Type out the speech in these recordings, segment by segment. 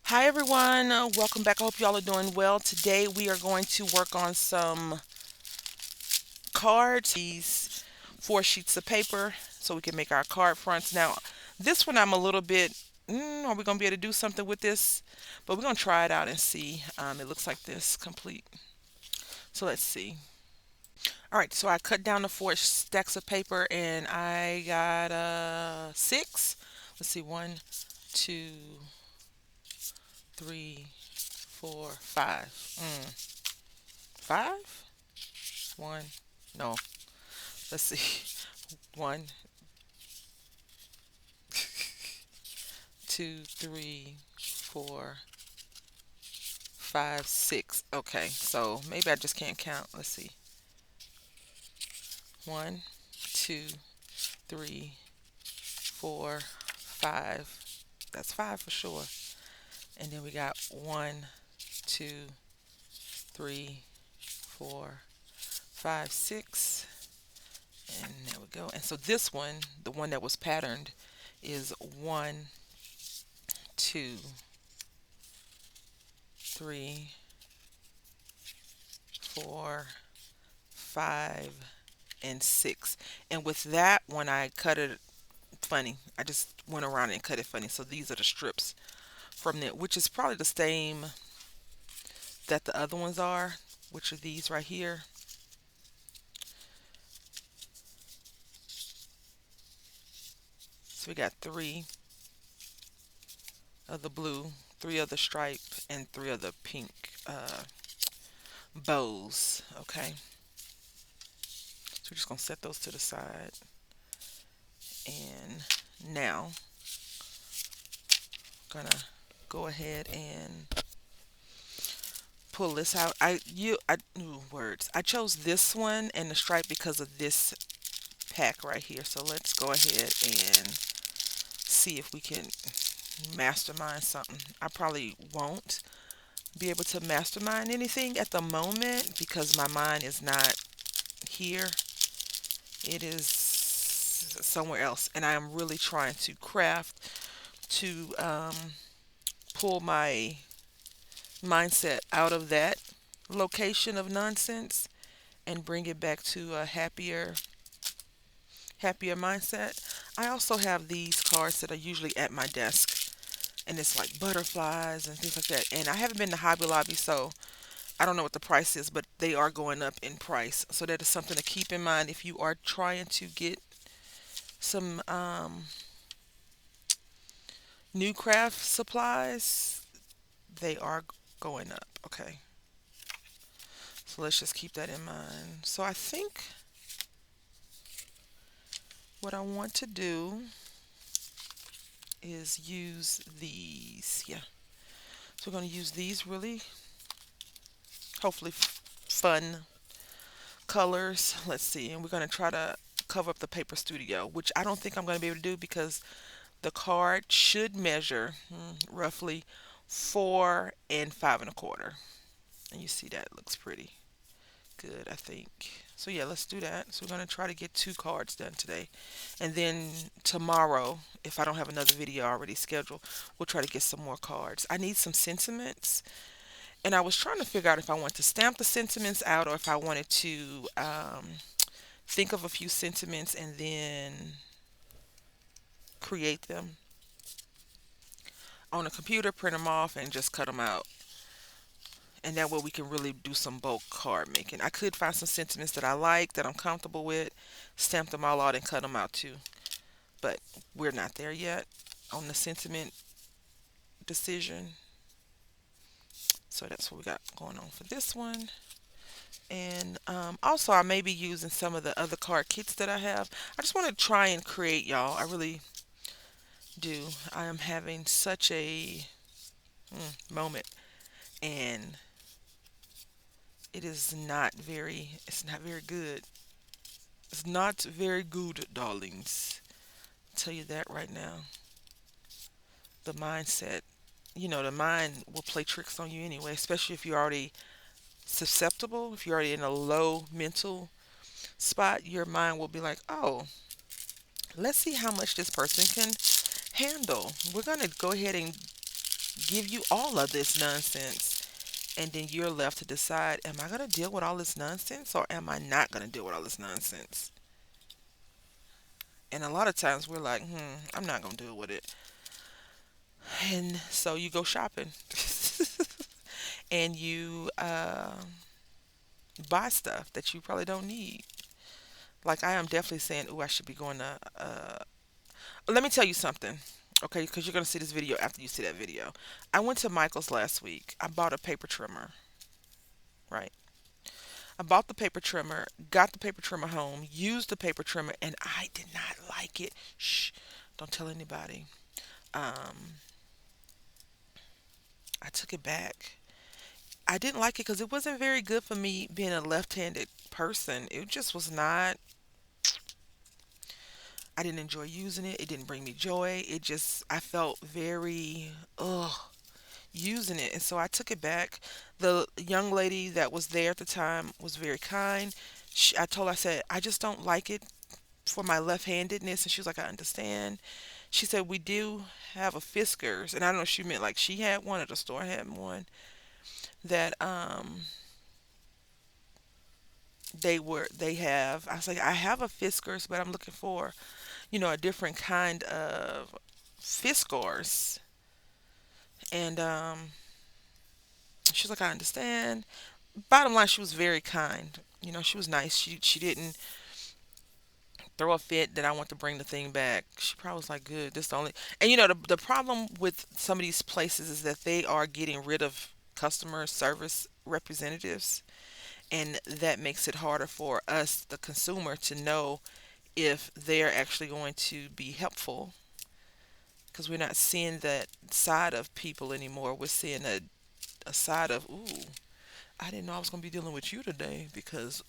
Hi everyone, welcome back. I hope y'all are doing well. Today we are going to work on some cards, these 4 sheets of paper, so we can make our card fronts. Now, this one I'm a little bit, are we going to be able to do something with this? But we're going to try it out and see. It looks like this complete. So let's see. All right, so I cut down the 4 stacks of paper and I got six. Let's see, one, two, three, four, five. Five? One. No. Let's see. One, two, three, four, five, six. Okay, so maybe I just can't count. Let's see. One, two, three, four, five. That's five for sure. And then we got one, two, three, four, five, six. And there we go. And so this one, the one that was patterned, is one, two, three, four, five, and six. And with that one, I cut it funny. I just went around and cut it funny. So these are the strips from it, which is probably the same that the other ones are, which are these right here. So we got three of the blue, three of the stripe, and three of the pink bows. Okay. So we're just going to set those to the side. And now, I'm going to go ahead and pull this out. Words. I chose this one and the stripe because of this pack right here. So let's go ahead and see if we can mastermind something. I probably won't be able to mastermind anything at the moment because my mind is not here. It is somewhere else, and I am really trying to craft to pull my mindset out of that location of nonsense and bring it back to a happier mindset. I also have these cards that are usually at my desk, and it's like butterflies and things like that. And I haven't been to Hobby Lobby, so I don't know what the price is, but they are going up in price. So that is something to keep in mind if you are trying to get some new craft supplies. They are going up. Okay, so let's just keep that in mind. So I think what I want to do is use these. Yeah. So we're going to use these really, hopefully, fun colors. Let's see. And we're going to try to cover up the paper studio, which I don't think I'm going to be able to do because the card should measure roughly 4 and 5 1/4. And you see that looks pretty good, I think. So yeah, let's do that. So we're going to try to get 2 cards done today. And then tomorrow, if I don't have another video already scheduled, we'll try to get some more cards. I need some sentiments. And I was trying to figure out if I want to stamp the sentiments out or if I wanted to think of a few sentiments and then create them on a computer, print them off, and just cut them out. And that way we can really do some bulk card making. I could find some sentiments that I like, that I'm comfortable with, stamp them all out and cut them out too. But we're not there yet on the sentiment decision. So that's what we got going on for this one. And also, I may be using some of the other card kits that I have. I just want to try and create, y'all. I really do. I am having such a moment, and it's not very good. It's not very good, darlings. I'll tell you that right now. The mindset, the mind will play tricks on you anyway, especially if you're already susceptible, if you're already in a low mental spot, your mind will be like, oh, let's see how much this person can handle. We're going to go ahead and give you all of this nonsense. And then you're left to decide, am I going to deal with all this nonsense or am I not going to deal with all this nonsense? And a lot of times we're like, I'm not going to deal with it. And so you go shopping and you buy stuff that you probably don't need. Like I am definitely saying, oh, I should be going to. Let me tell you something, okay? Because you're gonna see this video after you see that video. I went to Michael's last week. I bought a paper trimmer, right? I bought the paper trimmer, got the paper trimmer home, used the paper trimmer, and I did not like it. Shh, don't tell anybody. Um, I took it back. I didn't like it because it wasn't very good for me being a left-handed person. It just was not. I didn't enjoy using it. It didn't bring me joy. It just, I felt very, ugh, using it. And so I took it back. The young lady that was there at the time was very kind. I told her, I said, I just don't like it for my left-handedness. And she was like, I understand. She said, we do have a Fiskars. And I don't know if she meant like she had one or the store had one that, they have. I was like, I have a Fiskars, but I'm looking for, a different kind of Fiskars. And she's like, I understand. Bottom line, she was very kind. She was nice. She didn't throw a fit that I want to bring the thing back. She probably was like, good. This the only. And the problem with some of these places is that they are getting rid of customer service representatives, and that makes it harder for us, the consumer, to know if they're actually going to be helpful because we're not seeing that side of people anymore. We're seeing a side of, ooh, I didn't know I was going to be dealing with you today because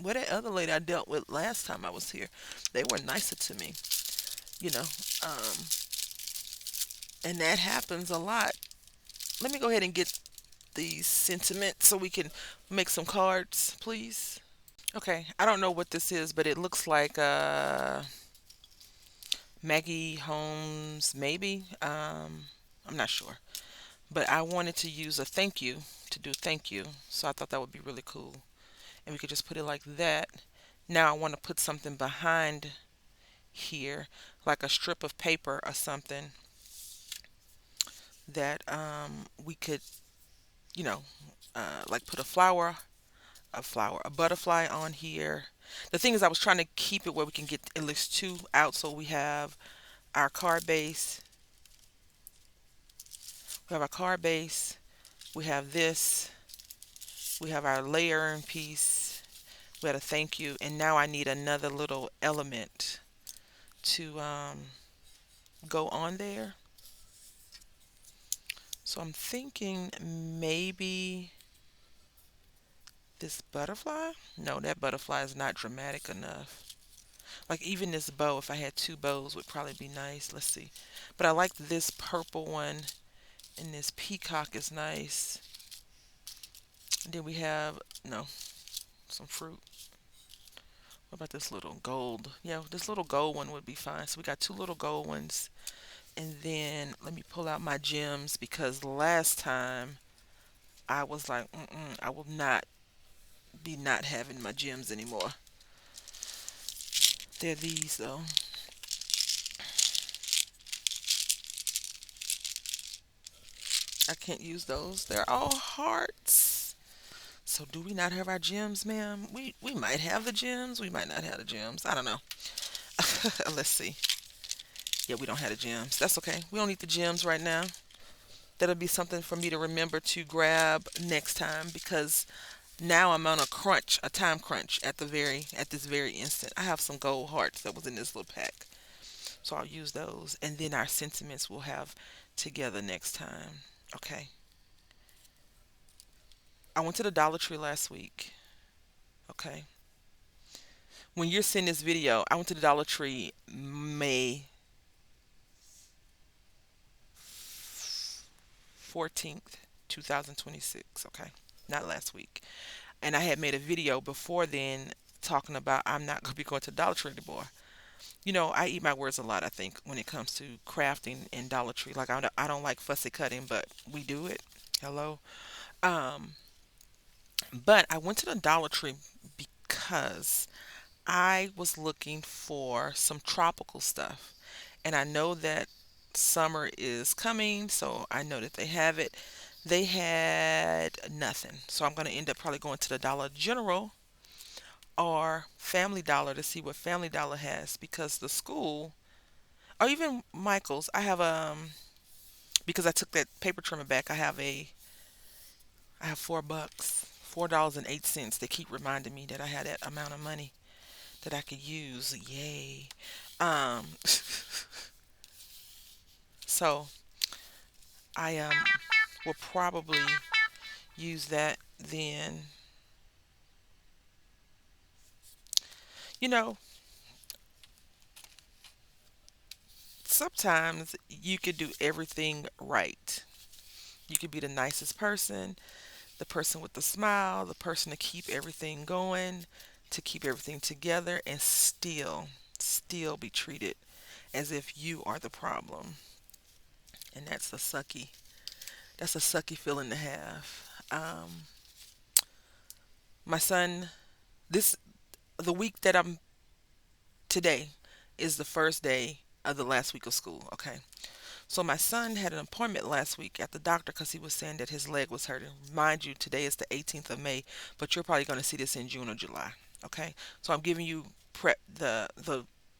what that other lady I dealt with last time I was here, they were nicer to me, you know. Um, and that happens a lot. Let me go ahead and get these sentiments so we can make some cards, please. Okay, I don't know what this is, but it looks like Maggie Holmes, maybe. I'm not sure. But I wanted to use a thank you to do thank you. So I thought that would be really cool. And we could just put it like that. Now I want to put something behind here, like a strip of paper or something that we could, you know, like put a butterfly on here. The thing is, I was trying to keep it where we can get at least two out, so we have our card base. We have our card base. We have this. We have our layering piece. We had a thank you, and now I need another little element to go on there. So I'm thinking maybe this butterfly. No, that butterfly is not dramatic enough. Like even this bow, if I had two bows, would probably be nice. Let's see. But I like this purple one, and this peacock is nice. And then we have, no, some fruit. What about this little gold? Yeah, this little gold one would be fine. So we got two little gold ones. And then let me pull out my gems because last time I was like, I will not be not having my gems anymore. They're these though. I can't use those. They're all hearts. So do we not have our gems, ma'am? We might have the gems. We might not have the gems. I don't know. Let's see. Yeah, we don't have the gems. That's okay. We don't need the gems right now. That'll be something for me to remember to grab next time because now I'm on a crunch, a time crunch at this very instant. I have some gold hearts that was in this little pack. So I'll use those and then our sentiments we'll have together next time. Okay. I went to the Dollar Tree last week. Okay. When you're seeing this video, I went to the Dollar Tree May 14th, 2026. Okay. Not last week. And I had made a video before then talking about I'm not going to be going to the Dollar Tree anymore. I eat my words a lot, I think, when it comes to crafting in Dollar Tree. Like, I don't like fussy cutting, but we do it. Hello. Um, but I went to the Dollar Tree because I was looking for some tropical stuff. And I know that summer is coming, so I know that they have it. They had nothing. So I'm going to end up probably going to the Dollar General or Family Dollar to see what Family Dollar has, because the school, or even Michael's, I have because I took that paper trimmer back, I have $4, $4.08. They keep reminding me that I had that amount of money that I could use. Yay. Um so I will probably use that then. You know, sometimes you could do everything right. You could be the nicest person, the person with the smile, the person to keep everything going, to keep everything together, and still be treated as if you are the problem. And that's a sucky feeling to have. My son, this the week that I'm today is the first day of the last week of school. Okay, so my son had an appointment last week at the doctor because he was saying that his leg was hurting. Mind you, today is the 18th of May, but you're probably going to see this in June or July. Okay, so I'm giving you prep the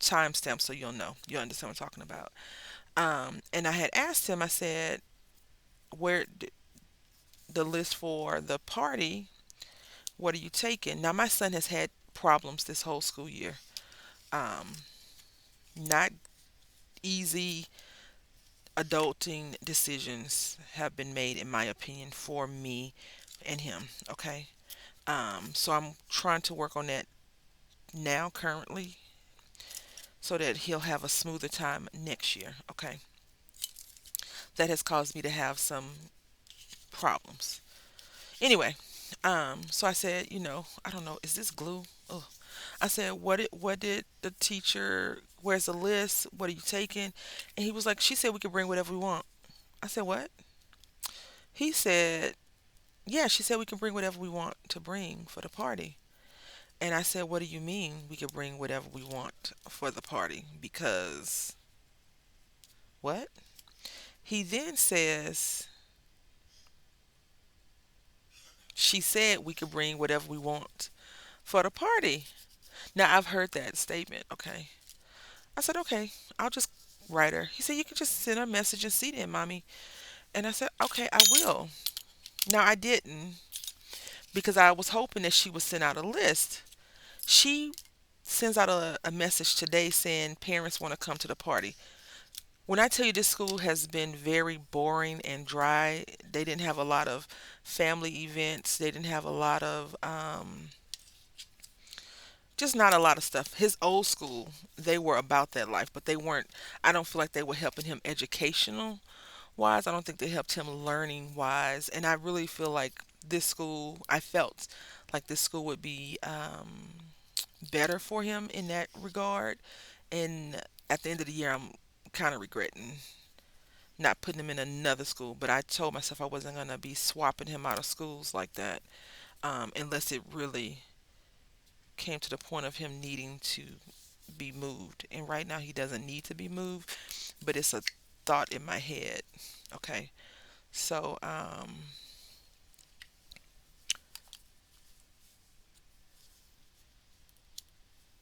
timestamp so you'll understand what I'm talking about. And I had asked him. I said, "Where the list for the party? What are you taking?" Now my son has had problems this whole school year. Um, Not easy adulting decisions have been made, in my opinion, for me and him. Okay. So I'm trying to work on that now, currently, so that he'll have a smoother time next year. Okay. That has caused me to have some problems. Anyway, so I said, I don't know, is this glue? Oh, I said, what did the teacher? Where's the list? What are you taking? And he was like, she said we could bring whatever we want. I said, what? He said, yeah, she said we can bring whatever we want to bring for the party. And I said, what do you mean we could bring whatever we want for the party? Because what? He then says, she said we could bring whatever we want for the party. Now, I've heard that statement, okay? I said, okay, I'll just write her. He said, you can just send her a message and see then, mommy. And I said, okay, I will. Now, I didn't, because I was hoping that she would send out a list. She sends out a message today saying parents want to come to the party. When I tell you this school has been very boring and dry, they didn't have a lot of family events. They didn't have a lot of, just not a lot of stuff. His old school, they were about that life, but they weren't, I don't feel like they were helping him educational wise. I don't think they helped him learning wise. And I really feel like I felt like this school would be better for him in that regard. And at the end of the year, I'm kind of regretting not putting him in another school. But I told myself I wasn't going to be swapping him out of schools like that, unless it really came to the point of him needing to be moved. And right now, he doesn't need to be moved, but it's a thought in my head. Okay. So,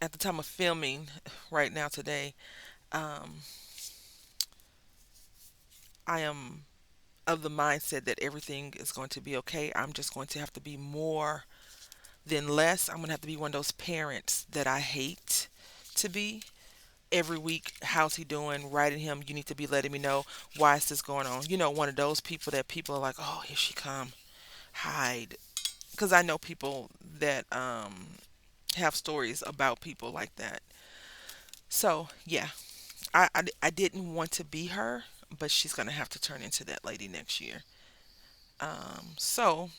at the time of filming right now today, um, I am of the mindset that everything is going to be okay. I'm just going to have to be more than less. I'm going to have to be one of those parents that I hate to be. Every week, how's he doing? Writing him, you need to be letting me know, why is this going on. One of those people that people are like, oh, here she come, hide. Because I know people that have stories about people like that. So yeah, I didn't want to be her, but she's gonna have to turn into that lady next year. So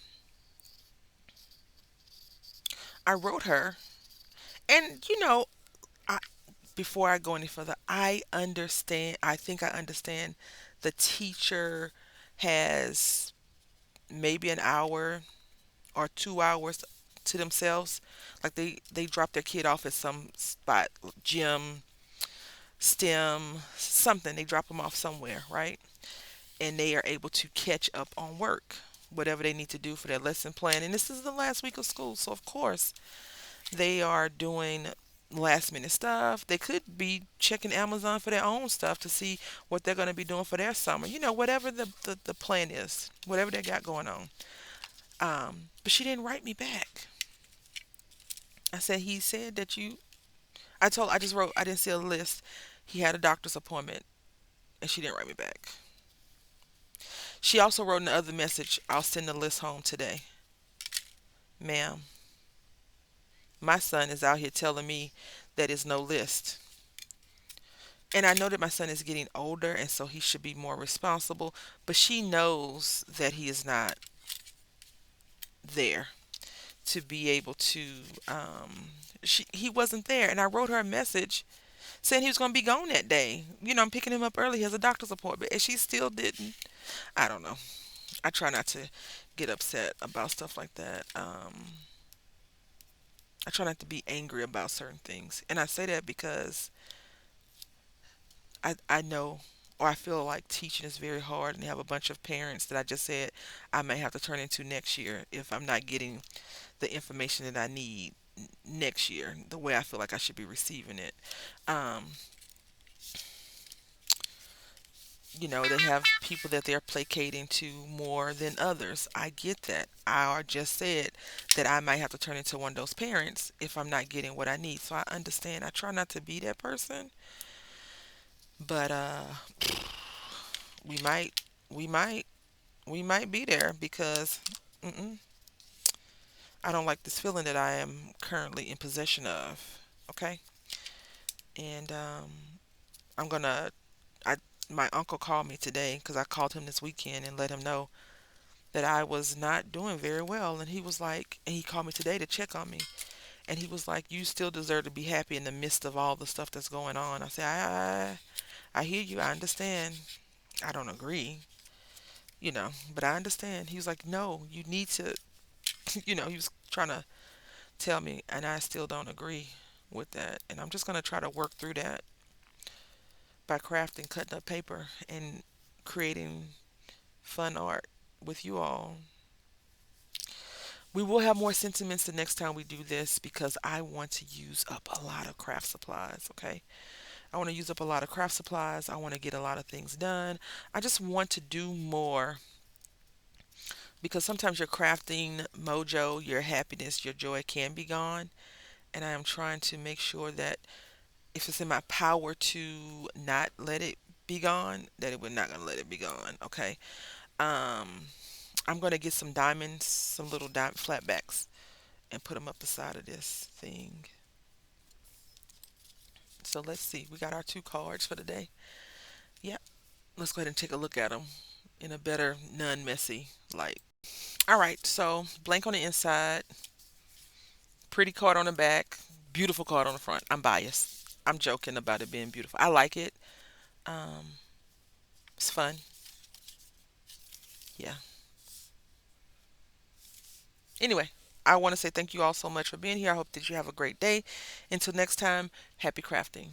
I wrote her, and before I go any further, I understand. I think I understand the teacher has maybe an hour or 2 hours to themselves. Like they drop their kid off at some spot, gym, STEM, something. They drop them off somewhere, right? And they are able to catch up on work, whatever they need to do for their lesson plan. And this is the last week of school, so of course they are doing last minute stuff. They could be checking Amazon for their own stuff to see what they're going to be doing for their summer. Whatever the plan is, whatever they got going on. But she didn't write me back. I said, he said that you. I just wrote, I didn't see a list. He had a doctor's appointment, and she didn't write me back. She also wrote in the other message, I'll send the list home today. Ma'am, my son is out here telling me that is no list. And I know that my son is getting older, and so he should be more responsible, but she knows that he is not there to be able to. He wasn't there, and I wrote her a message saying he was going to be gone that day. I'm picking him up early. He has a doctor's appointment, and she still didn't. I don't know. I try not to get upset about stuff like that. I try not to be angry about certain things, and I say that because I know, or I feel like teaching is very hard, and they have a bunch of parents that I just said I may have to turn into next year if I'm not getting the information that I need next year the way I feel like I should be receiving it. Um, they have people that they're placating to more than others. I get that. I just said that I might have to turn into one of those parents if I'm not getting what I need. So I understand. I try not to be that person, but we might, we might, we might be there because mm-mm, I don't like this feeling that I am currently in possession of. Okay, and I'm gonna. I My uncle called me today because I called him this weekend and let him know that I was not doing very well. And he was like, and he called me today to check on me. And he was like, you still deserve to be happy in the midst of all the stuff that's going on. I said, I hear you. I understand. I don't agree, but I understand. He was like, no, you need to, he was trying to tell me, and I still don't agree with that. And I'm just going to try to work through that by crafting, cutting up paper, and creating fun art with you all. We will have more sentiments the next time we do this because I want to use up a lot of craft supplies, okay? I want to use up a lot of craft supplies. I want to get a lot of things done. I just want to do more because sometimes your crafting mojo, your happiness, your joy can be gone. And I am trying to make sure that if it's in my power to not let it be gone, that we're not going to let it be gone, okay? Um, I'm going to get some diamonds, some little flatbacks, and put them up the side of this thing. So let's see. We got our two cards for the day. Yep. Let's go ahead and take a look at them in a better, non messy light. All right. So blank on the inside, pretty card on the back, beautiful card on the front. I'm biased. I'm joking about it being beautiful. I like it. Um, it's fun. Yeah. Anyway, I want to say thank you all so much for being here. I hope that you have a great day. Until next time, happy crafting.